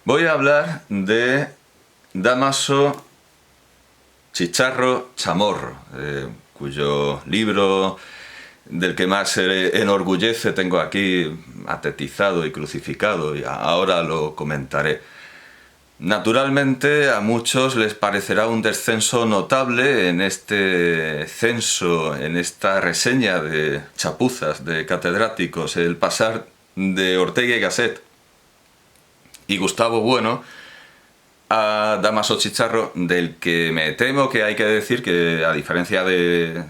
Voy a hablar de Dámaso Chicharro Chamorro, cuyo libro, del que más se enorgullece, tengo aquí atetizado y crucificado, y ahora lo comentaré. Naturalmente a muchos les parecerá un descenso notable en este censo, en esta reseña de chapuzas, de catedráticos, el pasar de Ortega y Gasset y Gustavo Bueno a Dámaso Chicharro, del que me temo que hay que decir que, a diferencia de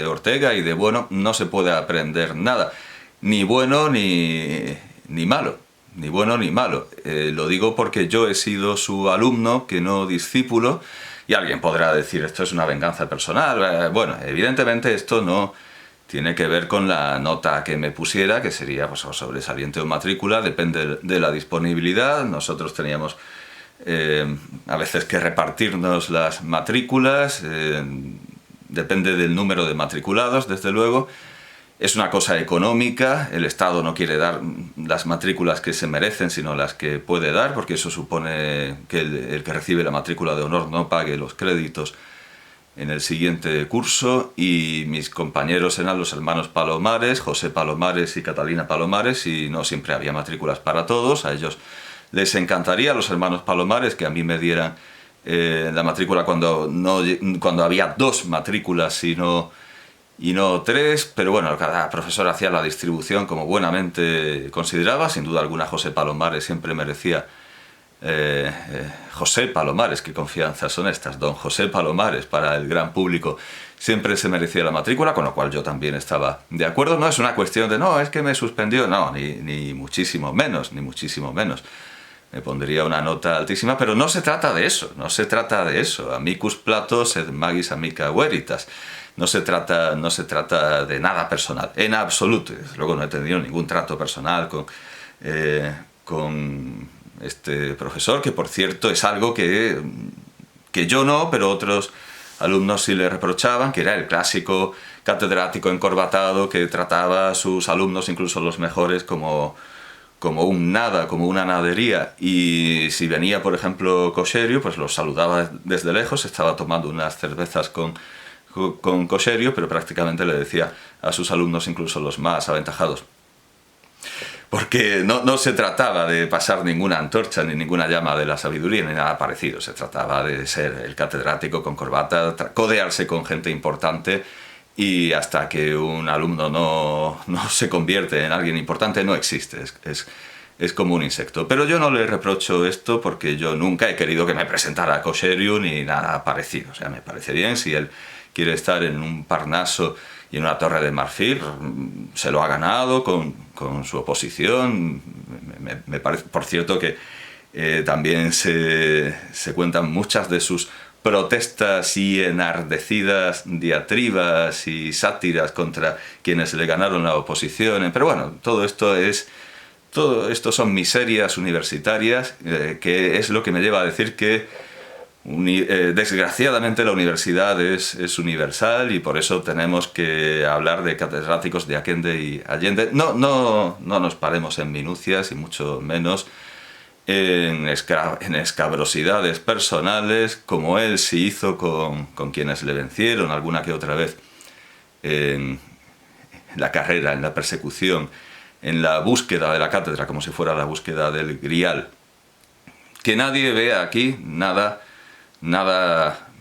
Ortega y de Bueno, no se puede aprender nada, ni bueno ni malo, ni bueno ni malo. Lo digo porque yo he sido su alumno, que no discípulo, y alguien podrá decir, esto es una venganza personal. Bueno, evidentemente esto no tiene que ver con la nota que me pusiera, que sería pues, sobresaliente o matrícula, depende de la disponibilidad. Nosotros teníamos a veces que repartirnos las matrículas, depende del número de matriculados, desde luego. Es una cosa económica, el Estado no quiere dar las matrículas que se merecen, sino las que puede dar, porque eso supone que el que recibe la matrícula de honor no pague los créditos en el siguiente curso. Y mis compañeros eran los hermanos Palomares, José Palomares y Catalina Palomares, y no siempre había matrículas para todos. A ellos les encantaría, a los hermanos Palomares, que a mí me dieran la matrícula cuando había 2 matrículas y no 3, pero bueno, cada profesor hacía la distribución como buenamente consideraba. Sin duda alguna José Palomares siempre merecía, José Palomares, qué confianzas son estas, don José Palomares, para el gran público siempre se merecía la matrícula, con lo cual yo también estaba de acuerdo. No es una cuestión de, no, es que me suspendió, no, ni muchísimo menos, ni muchísimo menos. Me pondría una nota altísima, pero no se trata de eso, no se trata de eso. Amicus Platos et magis amica veritas. No se trata de nada personal, en absoluto. Luego no he tenido ningún trato personal con este profesor, que por cierto es algo que yo no, pero otros alumnos sí le reprochaban, que era el clásico catedrático encorbatado que trataba a sus alumnos, incluso los mejores, como un nada, como una nadería. Y si venía, por ejemplo, Coserio, pues los saludaba desde lejos, estaba tomando unas cervezas con Coserio, pero prácticamente le decía a sus alumnos, incluso los más aventajados, porque no se trataba de pasar ninguna antorcha ni ninguna llama de la sabiduría ni nada parecido. Se trataba de ser el catedrático con corbata, codearse con gente importante, y hasta que un alumno no se convierte en alguien importante no existe, es como un insecto. Pero yo no le reprocho esto, porque yo nunca he querido que me presentara a Coserio ni nada parecido. O sea, me parece bien, si él quiere estar en un Parnaso y en una torre de marfil, se lo ha ganado con su oposición. Me parece, por cierto, que también se cuentan muchas de sus protestas y enardecidas diatribas y sátiras contra quienes le ganaron la oposición. Pero bueno, todo esto son miserias universitarias, que es lo que me lleva a decir que desgraciadamente la universidad es universal, y por eso tenemos que hablar de catedráticos de Aquende y Allende. No nos paremos en minucias, y mucho menos en escabrosidades personales, como él sí hizo con quienes le vencieron alguna que otra vez en la carrera, en la persecución, en la búsqueda de la cátedra, como si fuera la búsqueda del grial. Que nadie vea aquí nada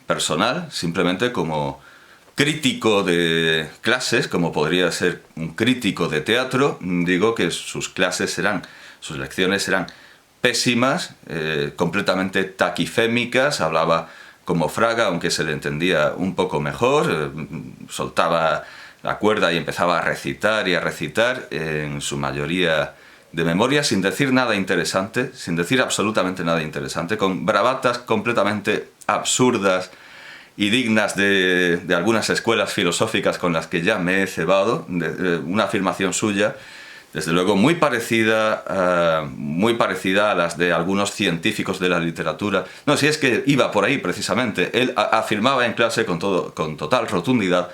personal, simplemente como crítico de clases, como podría ser un crítico de teatro. Digo que sus lecciones serán pésimas, completamente taquifémicas. Hablaba como Fraga, aunque se le entendía un poco mejor, soltaba la cuerda y empezaba a recitar, en su mayoría de memoria, sin decir nada interesante, sin decir absolutamente nada interesante, con bravatas completamente absurdas y dignas de algunas escuelas filosóficas con las que ya me he cebado. Una afirmación suya, desde luego muy parecida a las de algunos científicos de la literatura. No, si es que iba por ahí precisamente. Él afirmaba en clase con total rotundidad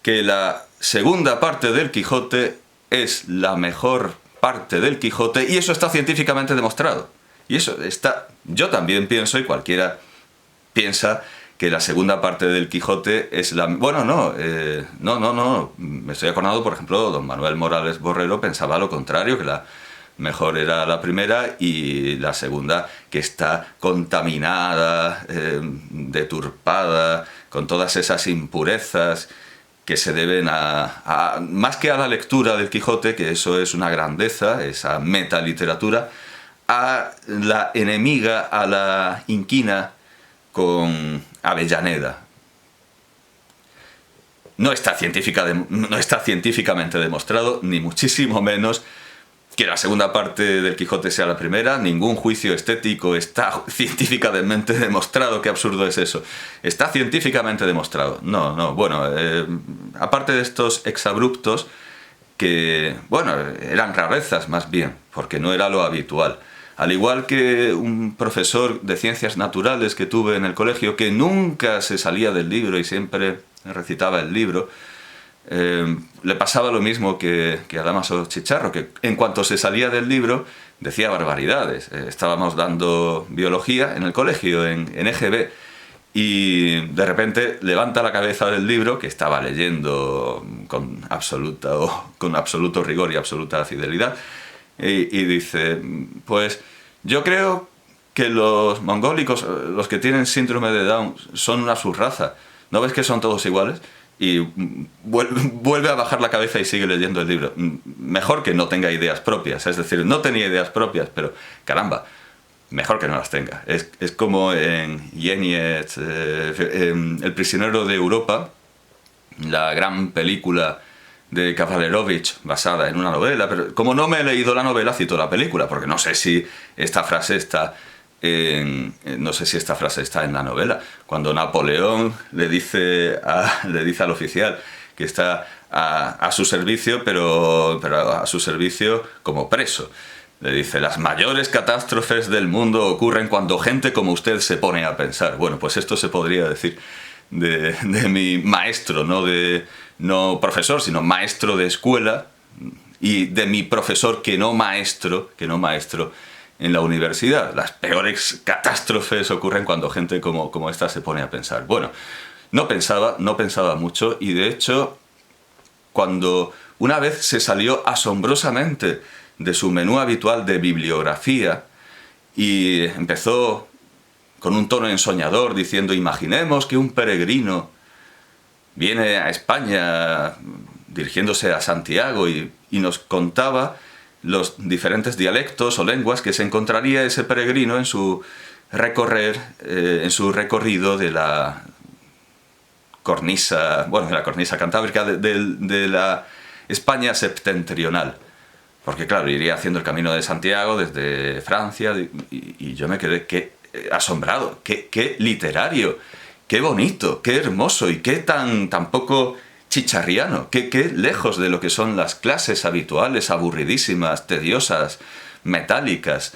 que la segunda parte del Quijote es la mejor parte del Quijote, y eso está científicamente demostrado. Y eso está... Yo también pienso, y cualquiera piensa, que la segunda parte del Quijote es la... Bueno, no. Me estoy acordando, por ejemplo, don Manuel Morales Borrero pensaba lo contrario, que la mejor era la primera y la segunda que está contaminada, deturpada, con todas esas impurezas que se deben más que a la lectura del Quijote, que eso es una grandeza, esa metaliteratura, a la enemiga, a la inquina con Avellaneda. No está científicamente demostrado, ni muchísimo menos que la segunda parte del Quijote sea la primera. Ningún juicio estético está científicamente demostrado. Qué absurdo es eso. Está científicamente demostrado. No. Bueno, aparte de estos exabruptos, que, bueno, eran rarezas más bien, porque no era lo habitual. Al igual que un profesor de ciencias naturales que tuve en el colegio, que nunca se salía del libro y siempre recitaba el libro, le pasaba lo mismo que a Dámaso Chicharro, que en cuanto se salía del libro decía barbaridades. Estábamos dando biología en el colegio, en EGB, y de repente levanta la cabeza del libro, que estaba leyendo con absoluto rigor y absoluta fidelidad, y dice, pues yo creo que los mongólicos, los que tienen síndrome de Down, son una subraza. ¿No ves que son todos iguales? Y vuelve a bajar la cabeza y sigue leyendo el libro. Mejor que no tenga ideas propias. Es decir, no tenía ideas propias, pero caramba, mejor que no las tenga. Es como en Yenietz, El prisionero de Europa, la gran película de Kavalerovich basada en una novela, pero como no me he leído la novela, cito la película, porque no sé si esta frase está en la novela. Cuando Napoleón le dice al oficial que está a su servicio, pero a su servicio como preso. Le dice, las mayores catástrofes del mundo ocurren cuando gente como usted se pone a pensar. Bueno, pues esto se podría decir de mi maestro, no profesor, sino maestro de escuela, y de mi profesor que no maestro en la universidad. Las peores catástrofes ocurren cuando gente como esta se pone a pensar. Bueno, no pensaba mucho, y de hecho, cuando una vez se salió asombrosamente de su menú habitual de bibliografía y empezó con un tono ensoñador diciendo, imaginemos que un peregrino viene a España dirigiéndose a Santiago y nos contaba los diferentes dialectos o lenguas que se encontraría ese peregrino en su recorrido de la cornisa cantábrica de la España septentrional. Porque claro, iría haciendo el camino de Santiago desde Francia, y yo me quedé asombrado, qué literario, qué bonito, qué hermoso, y qué tan poco chicharriano, qué lejos de lo que son las clases habituales, aburridísimas, tediosas, metálicas,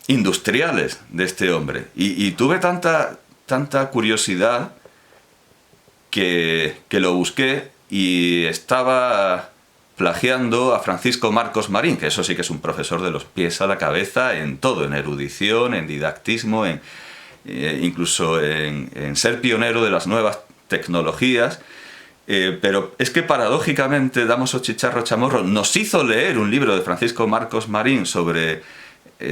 industriales de este hombre. Y tuve tanta curiosidad que lo busqué, y estaba plagiando a Francisco Marcos Marín, que eso sí que es un profesor de los pies a la cabeza en todo, en erudición, en didactismo, incluso en ser pionero de las nuevas tecnologías. Pero es que paradójicamente Dámaso Chicharro Chamorro nos hizo leer un libro de Francisco Marcos Marín sobre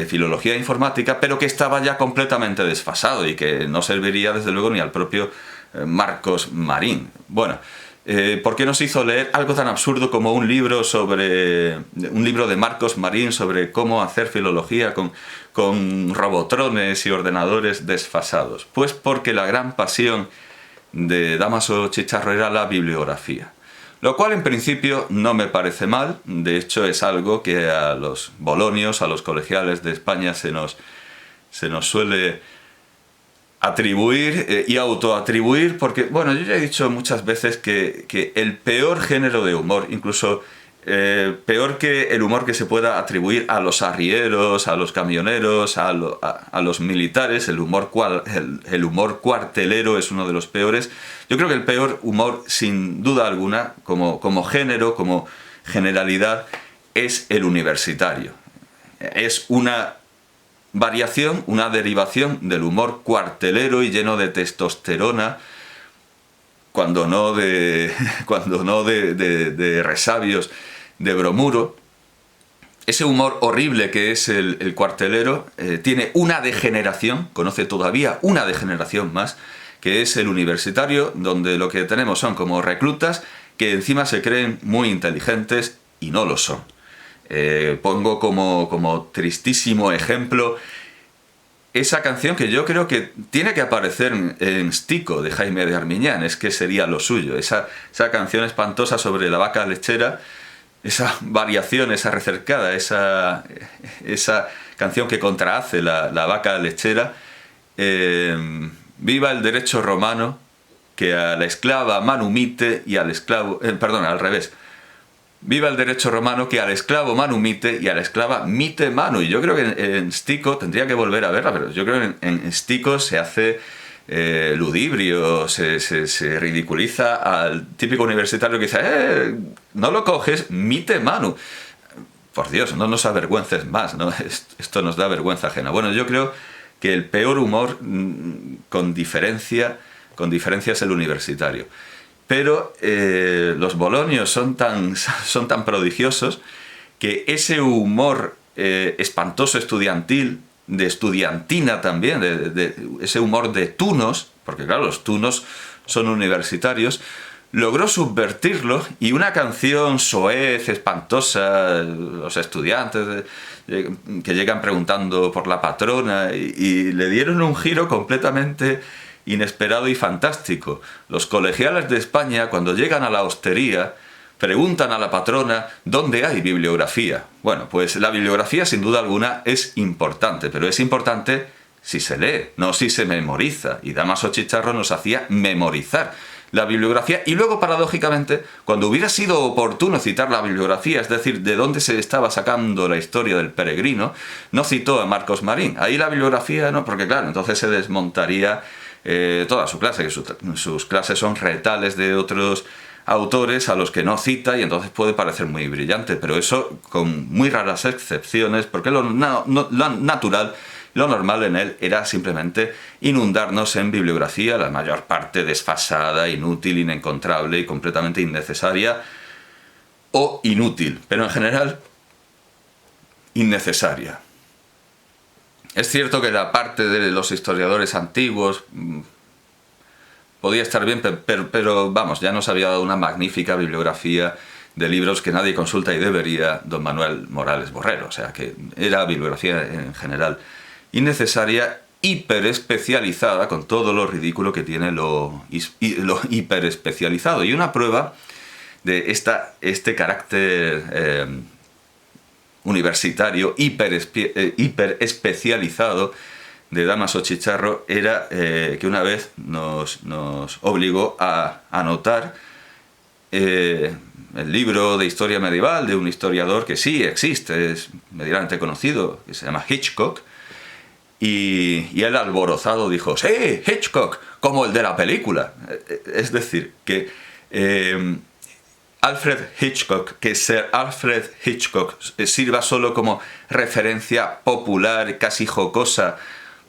filología informática, pero que estaba ya completamente desfasado y que no serviría desde luego ni al propio Marcos Marín. Bueno, ¿por qué nos hizo leer algo tan absurdo como un libro de Marcos Marín sobre cómo hacer filología con robotrones y ordenadores desfasados? Pues porque la gran pasión de Dámaso Chicharro era la bibliografía. Lo cual en principio no me parece mal. De hecho es algo que a los bolonios, a los colegiales de España se nos suele atribuir y autoatribuir, porque, bueno, yo ya he dicho muchas veces que el peor género de humor, incluso peor que el humor que se pueda atribuir a los arrieros, a los camioneros, a los militares, el humor cuartelero es uno de los peores. Yo creo que el peor humor, sin duda alguna, como género, como generalidad, es el universitario. Es una variación, una derivación del humor cuartelero y lleno de testosterona, cuando no de resabios de bromuro. Ese humor horrible que es el cuartelero tiene una degeneración, conoce todavía una degeneración más, que es el universitario, donde lo que tenemos son como reclutas que encima se creen muy inteligentes y no lo son. Pongo como tristísimo ejemplo esa canción que yo creo que tiene que aparecer en Stico, de Jaime de Armiñán, es que sería lo suyo. Esa canción espantosa sobre la vaca lechera, esa variación, esa recercada, esa canción que contrahace la vaca lechera. Viva el derecho romano, que a la esclava manu mite y al esclavo... perdón, al revés. Viva el derecho romano, que al esclavo manu mite y a la esclava mite manu. Y yo creo que en Stico, tendría que volver a verla, pero yo creo que en Stico se hace ludibrio, se ridiculiza al típico universitario que dice no lo coges, mite manu. Por Dios, no nos avergüences más, ¿no? Esto nos da vergüenza ajena. Bueno, yo creo que el peor humor, con diferencia es el universitario. Pero los bolonios son tan prodigiosos que ese humor espantoso estudiantil, de estudiantina también, de ese humor de tunos, porque claro, los tunos son universitarios, logró subvertirlo, y una canción soez, espantosa, los estudiantes que llegan preguntando por la patrona, y le dieron un giro completamente inesperado y fantástico. Los colegiales de España, cuando llegan a la hostería, preguntan a la patrona dónde hay bibliografía. Bueno, pues la bibliografía sin duda alguna es importante, pero es importante si se lee, no si se memoriza. Y Dámaso Chicharro nos hacía memorizar la bibliografía, y luego, paradójicamente, cuando hubiera sido oportuno citar la bibliografía, es decir, de dónde se estaba sacando la historia del peregrino, no citó a Marcos Marín. Ahí la bibliografía no, porque claro, entonces se desmontaría toda su clase, que sus clases son retales de otros autores a los que no cita, y entonces puede parecer muy brillante, pero eso con muy raras excepciones, porque lo natural, lo normal en él era simplemente inundarnos en bibliografía, la mayor parte desfasada, inútil, inencontrable y completamente innecesaria o inútil, pero en general innecesaria. Es cierto que la parte de los historiadores antiguos podía estar bien, pero vamos, ya nos había dado una magnífica bibliografía de libros que nadie consulta y debería, don Manuel Morales Borrero. O sea que era bibliografía en general innecesaria, hiperespecializada, con todo lo ridículo que tiene lo hiperespecializado. Y una prueba de este carácter universitario hiperespecializado de Dámaso Chicharro era que una vez nos obligó a anotar el libro de historia medieval de un historiador que sí existe, es medianamente conocido, que se llama Hitchcock, y él alborozado dijo: ¡sí, Hitchcock! Como el de la película. Es decir, que Alfred Hitchcock, que Sir Alfred Hitchcock sirva solo como referencia popular, casi jocosa,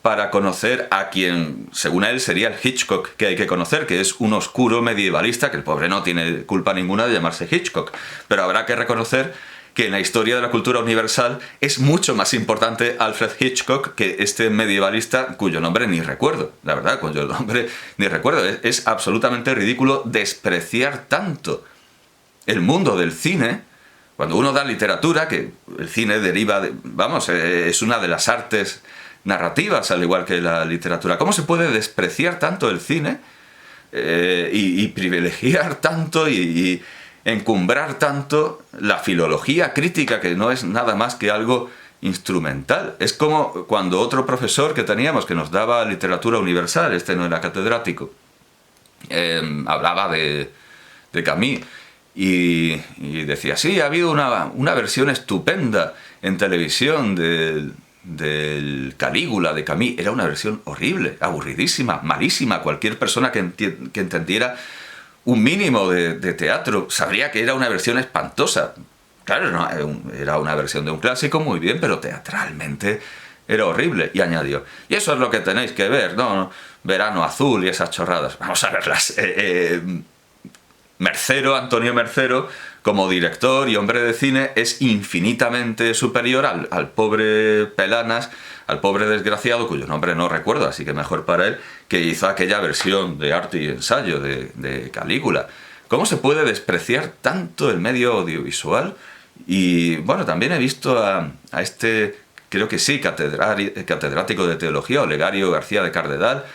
para conocer a quien, según él, sería el Hitchcock que hay que conocer, que es un oscuro medievalista, que el pobre no tiene culpa ninguna de llamarse Hitchcock. Pero habrá que reconocer que en la historia de la cultura universal es mucho más importante Alfred Hitchcock que este medievalista cuyo nombre ni recuerdo. La verdad, cuyo nombre ni recuerdo. Es absolutamente ridículo despreciar tanto el mundo del cine, cuando uno da literatura, que el cine deriva de, vamos, es una de las artes narrativas, al igual que la literatura. ¿Cómo se puede despreciar tanto el cine y privilegiar tanto y encumbrar tanto la filología crítica, que no es nada más que algo instrumental? Es como cuando otro profesor que teníamos, que nos daba literatura universal, este no era catedrático, hablaba de Camus, y decía: sí, ha habido una versión estupenda en televisión del Calígula de Camus. Era una versión horrible, aburridísima, malísima. Cualquier persona que entendiera un mínimo de teatro sabría que era una versión espantosa. Claro, no, era una versión de un clásico, muy bien, pero teatralmente Era horrible. Y añadió, y eso es lo que tenéis que ver, ¿no? Verano Azul y esas chorradas. Vamos a verlas. Mercero, Antonio Mercero, como director y hombre de cine, es infinitamente superior al pobre Pelanas, al pobre desgraciado, cuyo nombre no recuerdo, así que mejor para él, que hizo aquella versión de Arte y Ensayo de Calígula. ¿Cómo se puede despreciar tanto el medio audiovisual? Y bueno, también he visto a este, creo que sí, catedrático de teología, Olegario García de Cardedal,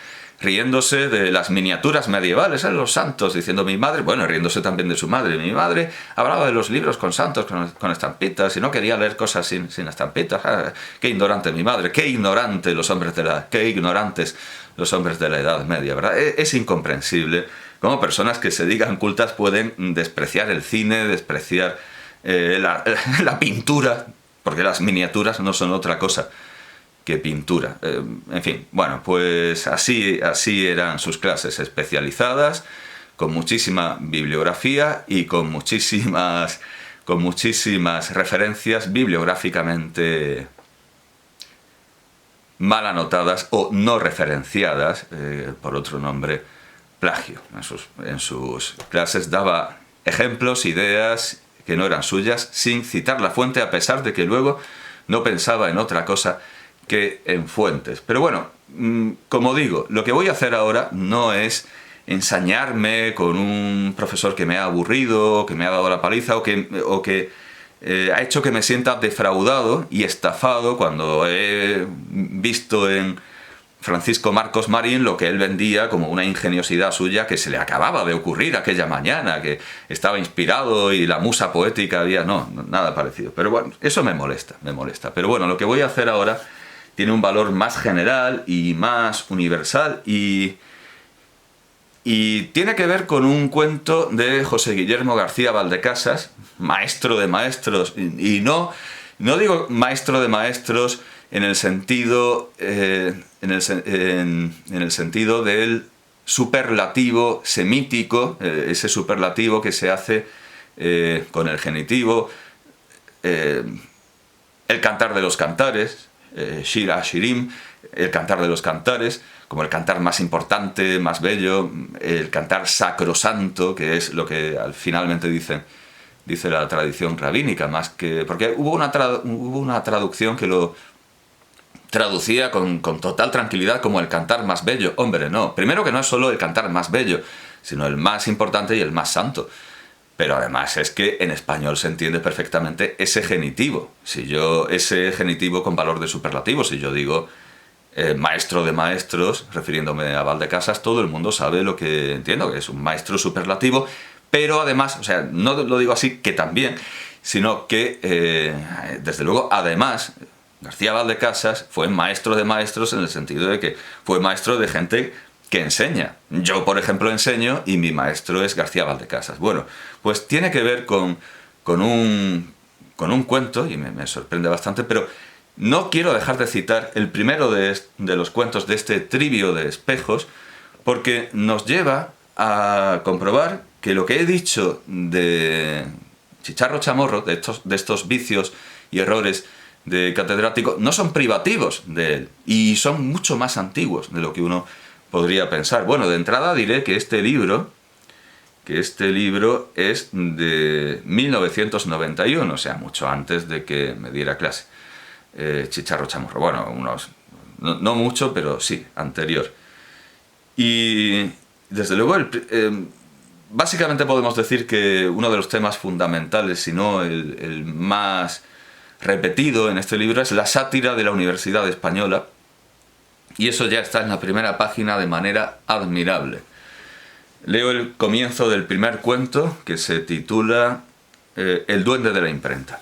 riéndose de las miniaturas medievales, los santos, diciendo mi madre, bueno, riéndose también de su madre. Mi madre hablaba de los libros con santos, con estampitas, y no quería leer cosas sin estampitas. Ah, qué ignorante mi madre, qué ignorantes los hombres de la Edad Media, ¿verdad? Es incomprensible cómo personas que se digan cultas pueden despreciar el cine, despreciar la pintura, porque las miniaturas no son otra cosa que pintura. En fin, bueno, pues así eran sus clases especializadas, con muchísima bibliografía y con muchísimas referencias bibliográficamente mal anotadas o no referenciadas, por otro nombre, plagio. En sus clases daba ejemplos, ideas que no eran suyas, sin citar la fuente, a pesar de que luego no pensaba en otra cosa que en fuentes. Pero bueno, como digo, lo que voy a hacer ahora no es ensañarme con un profesor que me ha aburrido, que me ha dado la paliza o que ha hecho que me sienta defraudado y estafado cuando he visto en Francisco Marcos Marín lo que él vendía como una ingeniosidad suya que se le acababa de ocurrir aquella mañana, que estaba inspirado y la musa poética había... No, nada parecido. Pero bueno, eso me molesta. Pero bueno, lo que voy a hacer ahora tiene un valor más general y más universal y tiene que ver con un cuento de José Guillermo García Valdecasas, maestro de maestros, y no digo maestro de maestros en el sentido del superlativo semítico, ese superlativo que se hace con el genitivo, el cantar de los cantares, Shir HaShirim, el cantar de los cantares, como el cantar más importante, más bello, el cantar sacrosanto, que es lo que finalmente dice la tradición rabínica, más que... Porque hubo una traducción que lo traducía con total tranquilidad como el cantar más bello. Hombre, no. Primero que no es solo el cantar más bello, sino el más importante y el más santo. Pero además es que en español se entiende perfectamente ese genitivo. Ese genitivo con valor de superlativo, si yo digo maestro de maestros, refiriéndome a Valdecasas, todo el mundo sabe lo que entiendo, que es un maestro superlativo, pero además, o sea, no lo digo así que también, sino que, desde luego, además, García Valdecasas fue maestro de maestros en el sentido de que fue maestro de gente que enseña. Yo, por ejemplo, enseño y mi maestro es García Valdecasas. Bueno, pues tiene que ver con un cuento, y me sorprende bastante, pero no quiero dejar de citar el primero de los cuentos de este Trivio de espejos, porque nos lleva a comprobar que lo que he dicho de Chicharro Chamorro, de estos vicios y errores de catedrático, no son privativos de él, y son mucho más antiguos de lo que uno podría pensar. Bueno, de entrada diré que este libro es de 1991, o sea, mucho antes de que me diera clase Chicharro Chamorro. Bueno, no mucho, pero sí, anterior. Y desde luego, básicamente podemos decir que uno de los temas fundamentales, si no el más repetido en este libro, es la sátira de la Universidad Española, y eso ya está en la primera página de manera admirable. Leo el comienzo del primer cuento, que se titula El duende de la imprenta.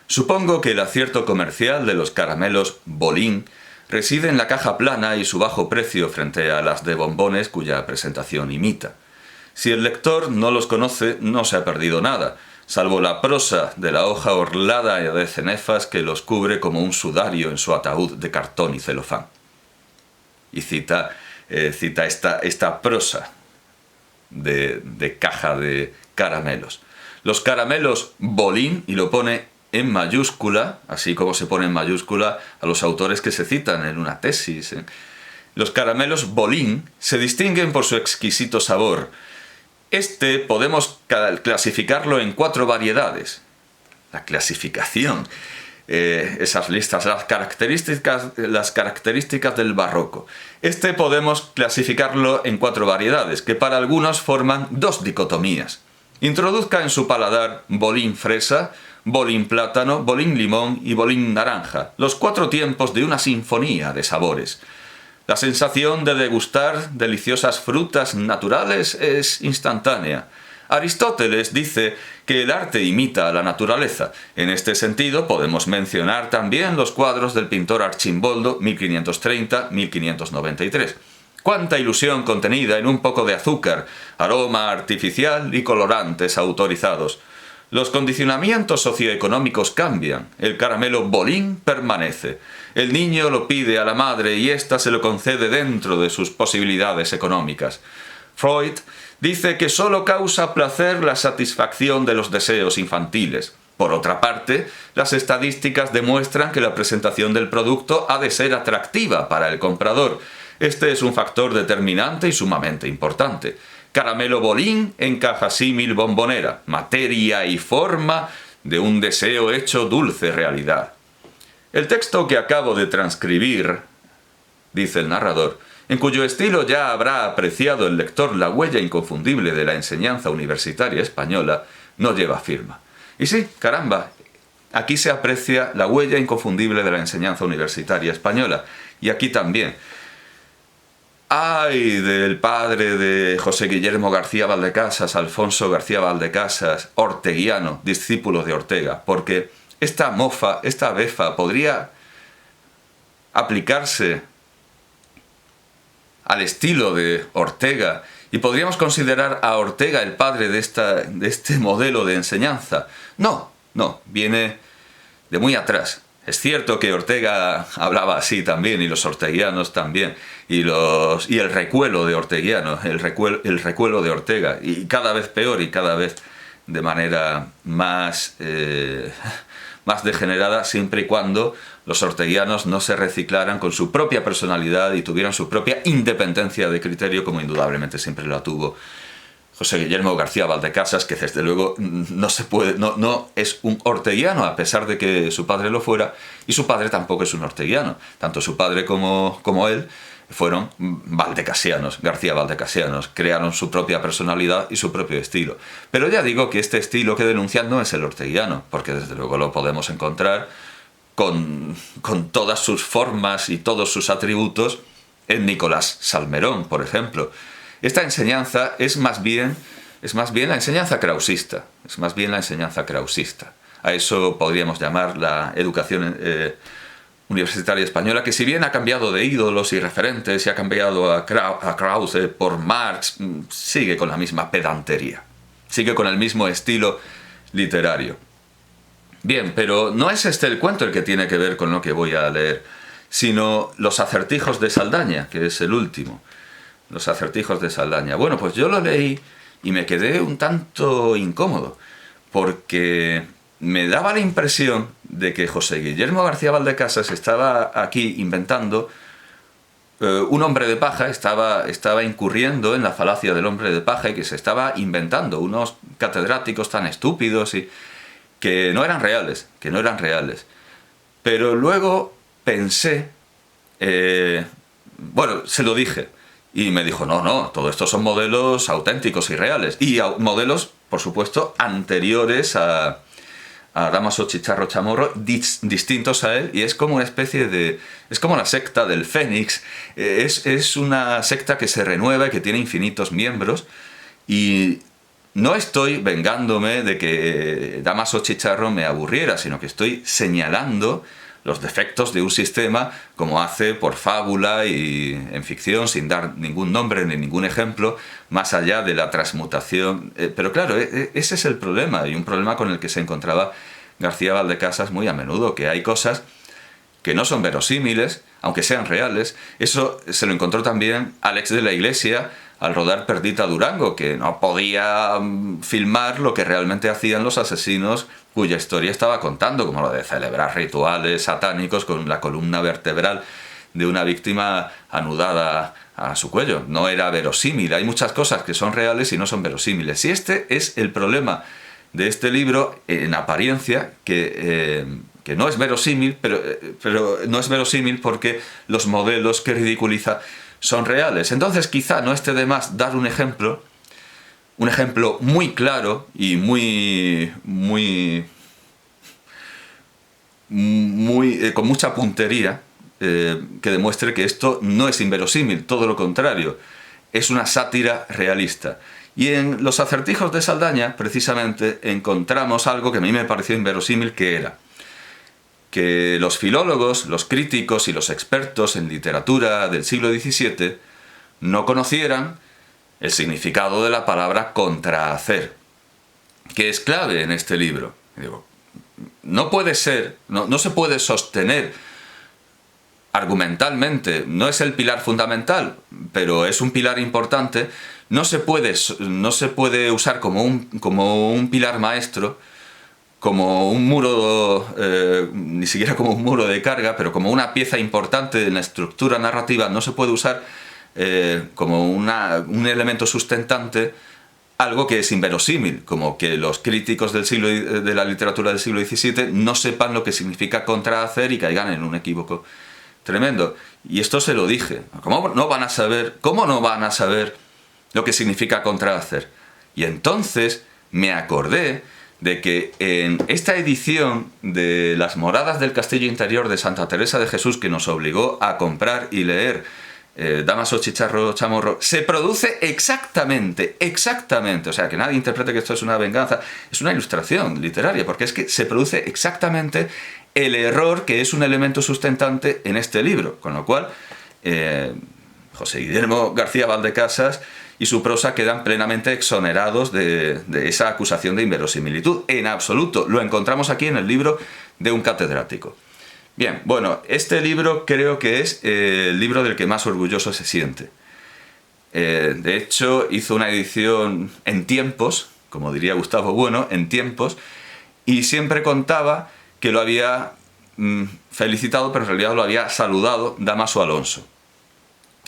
Supongo que el acierto comercial de los caramelos Bolín reside en la caja plana y su bajo precio frente a las de bombones cuya presentación imita. Si el lector no los conoce, no se ha perdido nada, salvo la prosa de la hoja orlada de cenefas que los cubre como un sudario en su ataúd de cartón y celofán. Y cita esta prosa de caja de caramelos. Los caramelos Bolín, y lo pone en mayúscula, así como se pone en mayúscula a los autores que se citan en una tesis. Los caramelos Bolín se distinguen por su exquisito sabor. Podemos clasificarlo en 4 variedades. La clasificación, esas listas, las características del barroco. Podemos clasificarlo en 4 variedades, que para algunos forman 2 dicotomías. Introduzca en su paladar bolín fresa, bolín plátano, bolín limón y bolín naranja, los 4 tiempos de una sinfonía de sabores. La sensación de degustar deliciosas frutas naturales es instantánea. Aristóteles dice que el arte imita a la naturaleza. En este sentido podemos mencionar también los cuadros del pintor Archimboldo 1530-1593. Cuánta ilusión contenida en un poco de azúcar, aroma artificial y colorantes autorizados. Los condicionamientos socioeconómicos cambian, el caramelo Bolín permanece. El niño lo pide a la madre y ésta se lo concede dentro de sus posibilidades económicas. Freud dice que solo causa placer la satisfacción de los deseos infantiles. Por otra parte, las estadísticas demuestran que la presentación del producto ha de ser atractiva para el comprador. Este es un factor determinante y sumamente importante. Caramelo Bolín encaja símil bombonera, materia y forma de un deseo hecho dulce realidad. El texto que acabo de transcribir, dice el narrador, en cuyo estilo ya habrá apreciado el lector la huella inconfundible de la enseñanza universitaria española, no lleva firma. Y sí, caramba, aquí se aprecia la huella inconfundible de la enseñanza universitaria española, y aquí también. ¡Ay del padre de José Guillermo García Valdecasas, Alfonso García Valdecasas, orteguiano, discípulo de Ortega! Porque esta mofa, esta befa, podría aplicarse al estilo de Ortega y podríamos considerar a Ortega el padre de este modelo de enseñanza. No, viene de muy atrás. Es cierto que Ortega hablaba así también, y los orteguianos también, y el recuelo de orteguiano, el recuelo de Ortega, y cada vez peor y cada vez de manera más degenerada, siempre y cuando los orteguianos no se reciclaran con su propia personalidad y tuvieran su propia independencia de criterio, como indudablemente siempre la tuvo José Guillermo García Valdecasas, que desde luego no es un orteguiano, a pesar de que su padre lo fuera, y su padre tampoco es un orteguiano. Tanto su padre como él fueron valdecasianos, García Valdecasianos, crearon su propia personalidad y su propio estilo. Pero ya digo que este estilo que denuncian no es el orteguiano, porque desde luego lo podemos encontrar con todas sus formas y todos sus atributos en Nicolás Salmerón, por ejemplo. Esta enseñanza es más bien la enseñanza krausista, A eso podríamos llamar la educación universitaria española, que si bien ha cambiado de ídolos y referentes y ha cambiado a Krause por Marx, sigue con la misma pedantería, sigue con el mismo estilo literario. Bien, pero no es este el cuento el que tiene que ver con lo que voy a leer, sino Los acertijos de Saldaña, que es el último. Los acertijos de Saldaña. Bueno, pues yo lo leí y me quedé un tanto incómodo, porque me daba la impresión de que José Guillermo García Valdecasas estaba aquí inventando un hombre de paja, estaba incurriendo en la falacia del hombre de paja y que se estaba inventando unos catedráticos tan estúpidos y que no eran reales. Pero luego pensé, se lo dije, y me dijo, no, todo esto son modelos auténticos y reales. Y modelos, por supuesto, anteriores a Dámaso Chicharro Chamorro, distintos a él, y es como una especie de... es como la secta del Fénix, es una secta que se renueva y que tiene infinitos miembros, y no estoy vengándome de que Dámaso Chicharro me aburriera, sino que estoy señalando los defectos de un sistema, como hace por fábula y en ficción, sin dar ningún nombre ni ningún ejemplo, más allá de la transmutación. Pero claro, ese es el problema, y un problema con el que se encontraba García Valdecasas muy a menudo, que hay cosas que no son verosímiles, aunque sean reales. Eso se lo encontró también Alex de la Iglesia al rodar Perdita Durango, que no podía filmar lo que realmente hacían los asesinos cuya historia estaba contando, como lo de celebrar rituales satánicos con la columna vertebral de una víctima anudada a su cuello. No era verosímil. Hay muchas cosas que son reales y no son verosímiles. Y este es el problema de este libro, en apariencia, que no es verosímil, pero no es verosímil porque los modelos que ridiculiza son reales. Entonces quizá no esté de más dar un ejemplo muy claro y con mucha puntería, que demuestre que esto no es inverosímil, todo lo contrario, es una sátira realista. Y en Los acertijos de Saldaña, precisamente, encontramos algo que a mí me pareció inverosímil, que era que los filólogos, los críticos y los expertos en literatura del siglo XVII no conocieran el significado de la palabra contrahacer, que es clave en este libro. Digo, no puede ser, no se puede sostener argumentalmente, no es el pilar fundamental, pero es un pilar importante. No se puede usar como un pilar maestro, como un muro, ni siquiera como un muro de carga, pero como una pieza importante en la estructura narrativa. No se puede usar como un elemento sustentante algo que es inverosímil, como que los críticos de la literatura del siglo XVII no sepan lo que significa contrahacer y caigan en un equívoco tremendo. Y esto se lo dije. ¿Cómo no van a saber lo que significa contrahacer? Y entonces me acordé de que en esta edición de Las moradas del castillo interior de Santa Teresa de Jesús, que nos obligó a comprar y leer Dámaso Chicharro Chamorro, se produce exactamente, o sea, que nadie interprete que esto es una venganza, es una ilustración literaria, porque es que se produce exactamente el error que es un elemento sustentante en este libro, con lo cual José Guillermo García Valdecasas y su prosa quedan plenamente exonerados de esa acusación de inverosimilitud. En absoluto, lo encontramos aquí en el libro de un catedrático. Bien, bueno, este libro creo que es el libro del que más orgulloso se siente. De hecho, hizo una edición en tiempos, como diría Gustavo Bueno, en tiempos, y siempre contaba que lo había felicitado, pero en realidad lo había saludado Dámaso Alonso.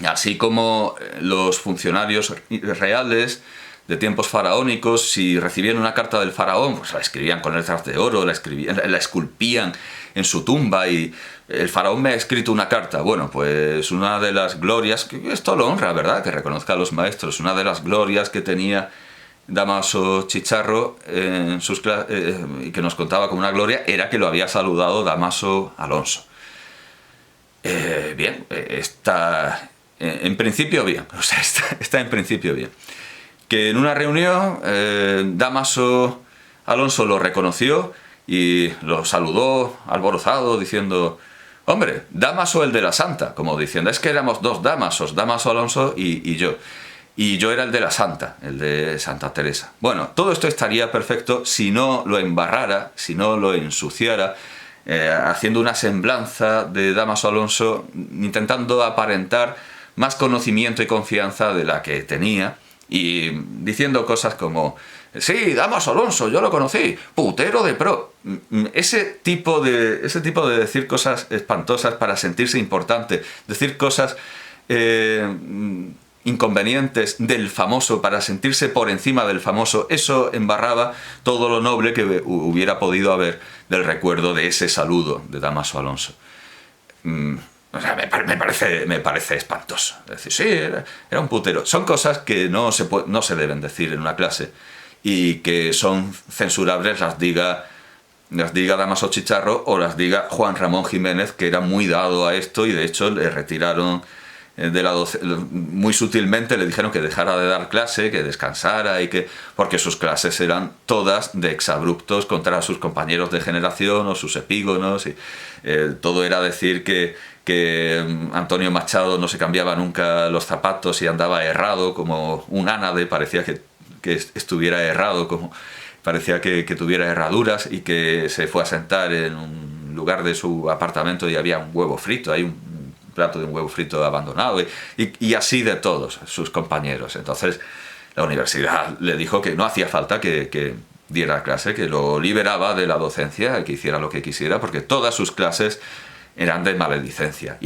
Así como los funcionarios reales de tiempos faraónicos, si recibían una carta del faraón, pues la escribían con letras de oro, la esculpían en su tumba y el faraón me ha escrito una carta. Bueno, pues una de las glorias, que esto lo honra, ¿verdad?, que reconozca a los maestros, una de las glorias que tenía Dámaso Chicharro y que nos contaba como una gloria, era que lo había saludado Dámaso Alonso. Bien, está en principio bien, o sea, está en principio bien. Que en una reunión Dámaso Alonso lo reconoció y lo saludó alborozado diciendo: hombre, Dámaso el de la Santa, como diciendo, es que éramos dos Dámasos, Dámaso Alonso y yo. Y yo era el de la Santa, el de Santa Teresa. Bueno, todo esto estaría perfecto si no lo embarrara, si no lo ensuciara, haciendo una semblanza de Dámaso Alonso, intentando aparentar más conocimiento y confianza de la que tenía, y diciendo cosas como: sí, Dámaso Alonso, yo lo conocí, putero de pro. Ese tipo de decir cosas espantosas para sentirse importante, decir cosas inconvenientes del famoso para sentirse por encima del famoso, eso embarraba todo lo noble que hubiera podido haber del recuerdo de ese saludo de Dámaso Alonso. O sea, me parece espantoso. Es decir, sí, era un putero. Son cosas que no se deben decir en una clase y que son censurables, las diga Dámaso Chicharro o las diga Juan Ramón Jiménez, que era muy dado a esto y de hecho le retiraron muy sutilmente, le dijeron que dejara de dar clase, que descansara, porque sus clases eran todas de exabruptos contra sus compañeros de generación o sus epígonos, y todo era decir que Antonio Machado no se cambiaba nunca los zapatos y andaba errado como un ánade, parecía que estuviera errado, como parecía que tuviera herraduras, y que se fue a sentar en un lugar de su apartamento y había un huevo frito, hay un plato de un huevo frito abandonado, y así de todos sus compañeros. Entonces la universidad le dijo que no hacía falta que diera clase, que lo liberaba de la docencia, que hiciera lo que quisiera, porque todas sus clases eran de maledicencia.